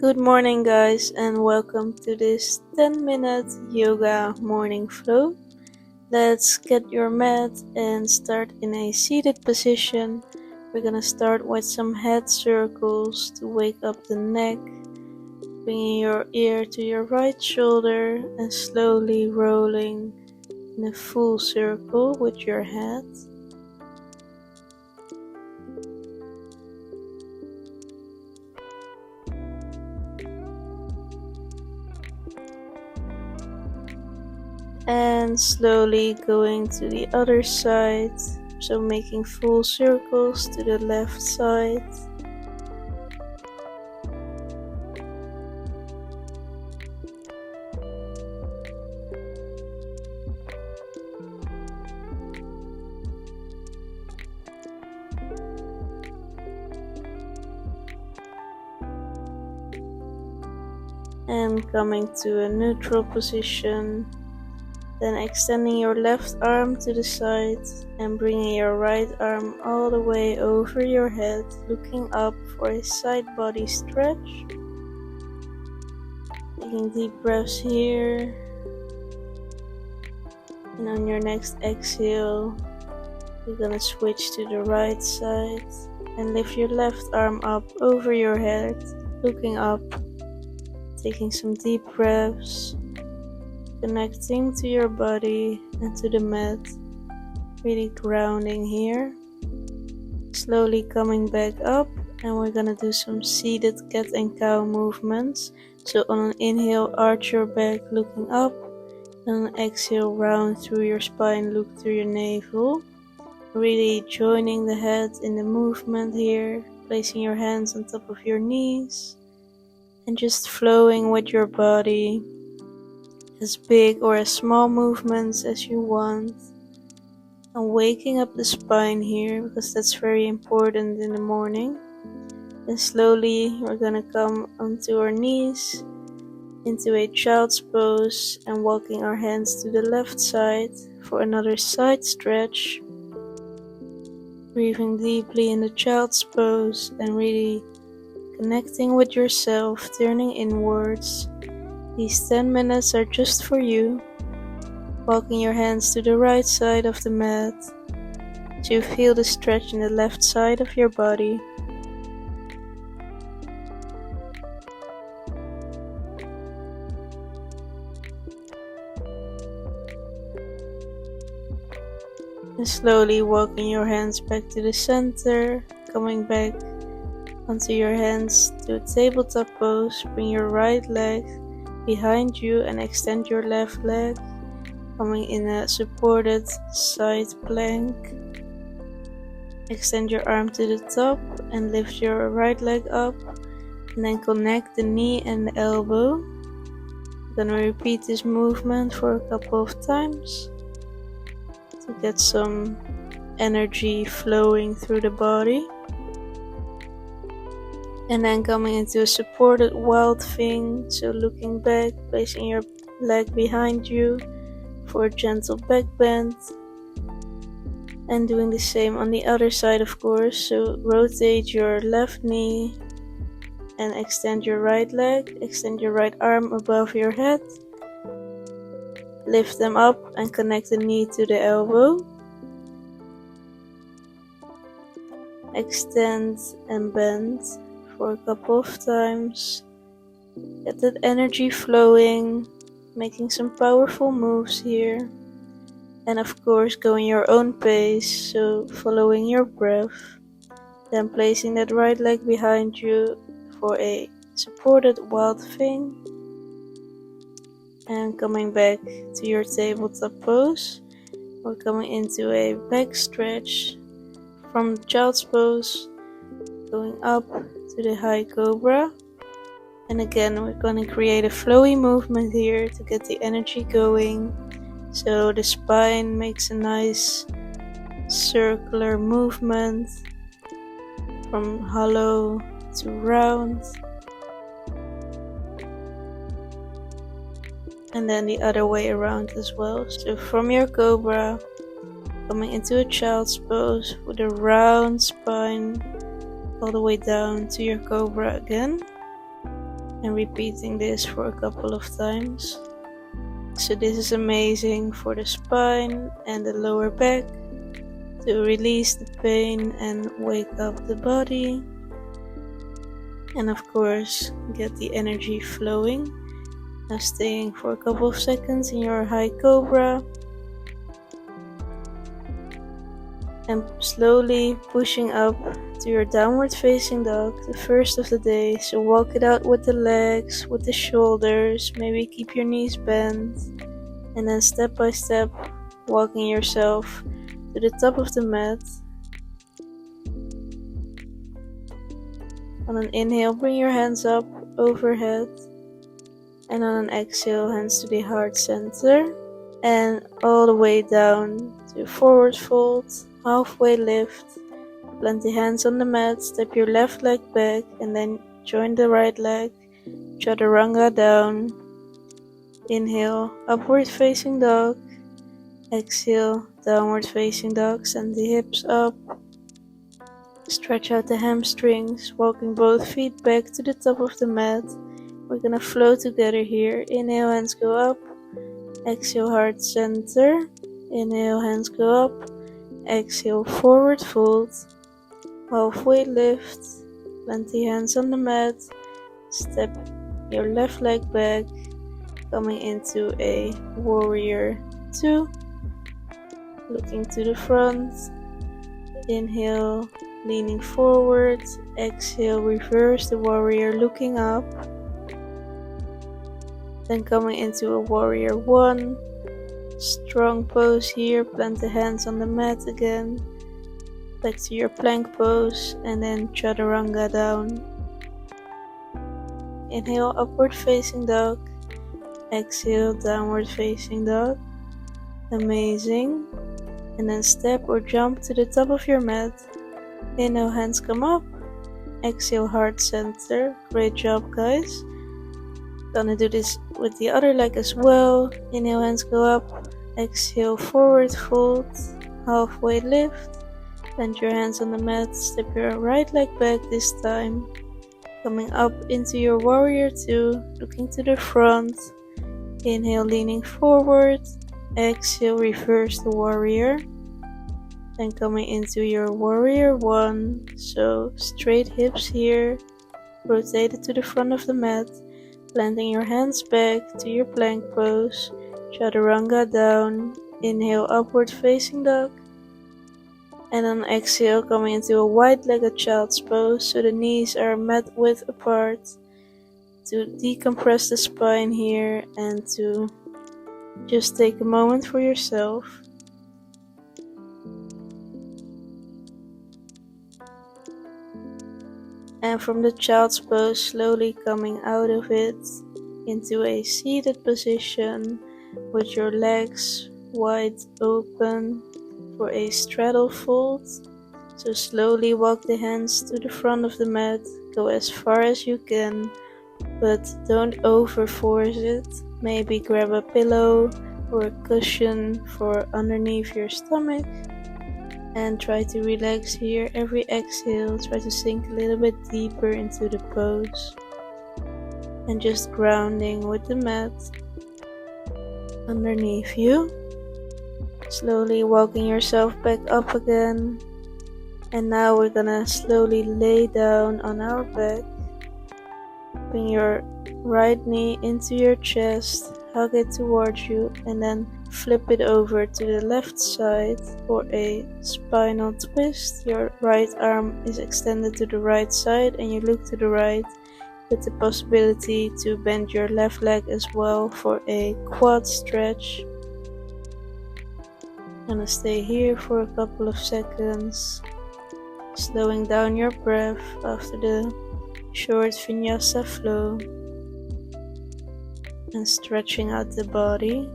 Good morning, guys, and welcome to this 10-minute yoga morning flow. Let's get your mat and start in a seated position. We're gonna start with some head circles to wake up the neck, bringing your ear to your right shoulder and slowly rolling in a full circle with your head. And slowly going to the other side, so making full circles to the left side. And coming to a neutral position. Then extending your left arm to the side and bringing your right arm all the way over your head, looking up for a side body stretch. Taking deep breaths here. And on your next exhale, you're gonna switch to the right side and lift your left arm up over your head, looking up, taking some deep breaths. Connecting to your body and to the mat, really grounding here. Slowly coming back up, and we're gonna do some seated cat and cow movements. So on an inhale, arch your back looking up, and on an exhale, round through your spine, look through your navel. Really joining the head in the movement here, placing your hands on top of your knees, and just flowing with your body. As big or as small movements as you want, and waking up the spine here because that's very important in the morning. And slowly we're gonna come onto our knees into a child's pose and walking our hands to the left side for another side stretch. Breathing deeply in the child's pose and really connecting with yourself, turning inwards. These 10 minutes are just for you. Walking your hands to the right side of the mat so you feel the stretch in the left side of your body. And slowly walking your hands back to the center, coming back onto your hands to a tabletop pose. Bring your right leg behind you and extend your left leg, coming in a supported side plank. Extend your arm to the top and lift your right leg up, and then connect the knee and the elbow. I'm gonna repeat this movement for a couple of times to get some energy flowing through the body. And then coming into a supported wild thing, so looking back, placing your leg behind you for a gentle back bend. And doing the same on the other side, of course, so rotate your left knee and extend your right leg, extend your right arm above your head. Lift them up and connect the knee to the elbow. Extend and bend for a couple of times. Get that energy flowing, making some powerful moves here. And of course going your own pace, so following your breath. Then placing that right leg behind you for a supported wild thing. And coming back to your tabletop pose. We're coming into a back stretch from child's pose, going up to the high cobra. And again, we're going to create a flowy movement here to get the energy going. So the spine makes a nice circular movement from hollow to round. And then the other way around as well. So from your cobra, coming into a child's pose with a round spine all the way down to your cobra again. and repeating this for a couple of times. So this is amazing for the spine and the lower back to release the pain and wake up the body, and of course get the energy flowing. Now staying for a couple of seconds in your high cobra and slowly pushing up to your downward facing dog, the first of the day. So walk it out with the legs, with the shoulders, maybe keep your knees bent, and then step by step walking yourself to the top of the mat. On an inhale, bring your hands up overhead, and on an exhale, hands to the heart center, and all the way down to forward fold, halfway lift. Plant the hands on the mat, step your left leg back, and then join the right leg, chaturanga down. Inhale, upward facing dog. Exhale, downward facing dog, send the hips up. Stretch out the hamstrings, walking both feet back to the top of the mat. We're gonna flow together here. Inhale, hands go up. Exhale, heart center. Inhale, hands go up. Exhale, forward fold. Halfway lift. Plant the hands on the mat. Step your left leg back. Coming into a warrior 2. Looking to the front. Inhale, leaning forward. Exhale, reverse the warrior, looking up. Then coming into a warrior 1. Strong pose here. Plant the hands on the mat again. Back to your plank pose, and then chaturanga down. Inhale, upward facing dog. Exhale, downward facing dog. Amazing. And then step or jump to the top of your mat. Inhale, hands come up. Exhale, heart center. Great job, guys. Gonna do this with the other leg as well. Inhale, hands go up. Exhale, forward fold. Halfway lift. Plant your hands on the mat. Step your right leg back this time. Coming up into your warrior 2. Looking to the front. Inhale, leaning forward. Exhale, reverse the warrior. Then coming into your warrior 1. So straight hips here. Rotate it to the front of the mat. Planting your hands back to your plank pose. Chaturanga down. Inhale, upward facing dog. And on exhale, coming into a wide-legged child's pose. So the knees are mat width apart. To decompress the spine here and to just take a moment for yourself. And from the child's pose, slowly coming out of it into a seated position with your legs wide open for a straddle fold. So slowly walk the hands to the front of the mat, go as far as you can, but don't over force it. Maybe grab a pillow or a cushion for underneath your stomach. And try to relax here. Every exhale, try to sink a little bit deeper into the pose. And just grounding with the mat underneath you. Slowly walking yourself back up again. And now we're gonna slowly lay down on our back. Bring your right knee into your chest, hug it towards you, and then flip it over to the left side for a spinal twist. Your right arm is extended to the right side and you look to the right, with the possibility to bend your left leg as well for a quad stretch. Gonna stay here for a couple of seconds, slowing down your breath after the short vinyasa flow and stretching out the body.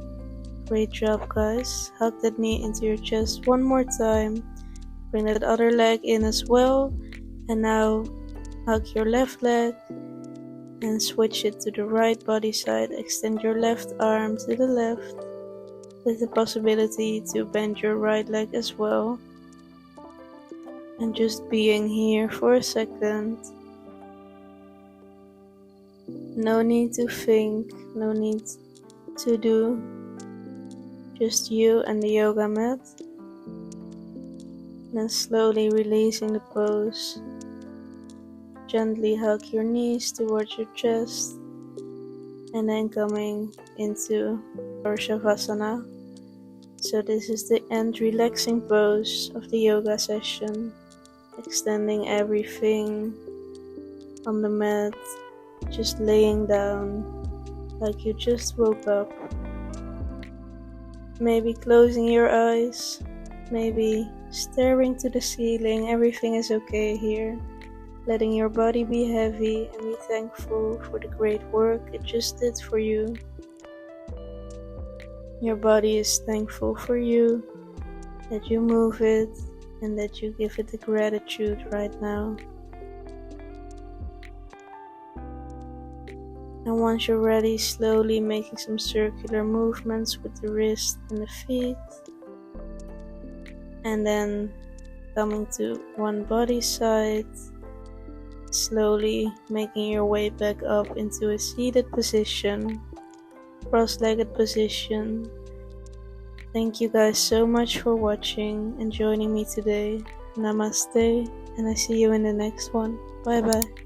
Great job, guys. Hug that knee into your chest one more time. Bring that other leg in as well. And now hug your left leg and switch it to the right body side. Extend your left arm to the left with the possibility to bend your right leg as well. And just being here for a second. No need to think, no need to do, just you and the yoga mat. Then slowly releasing the pose. Gently hug your knees towards your chest, and then coming into our Savasana. So this is the end relaxing pose of the yoga session, extending everything on the mat, just laying down like you just woke up. Maybe closing your eyes, maybe staring to the ceiling. Everything is okay here. Letting your body be heavy and be thankful for the great work it just did for you. Your body is thankful for you, that you move it and that you give it the gratitude right now. And once you're ready, slowly making some circular movements with the wrist and the feet. And then coming to one body side. Slowly making your way back up into a seated position, cross-legged position. Thank you guys so much for watching and joining me today. Namaste, and I see you in the next one. Bye bye.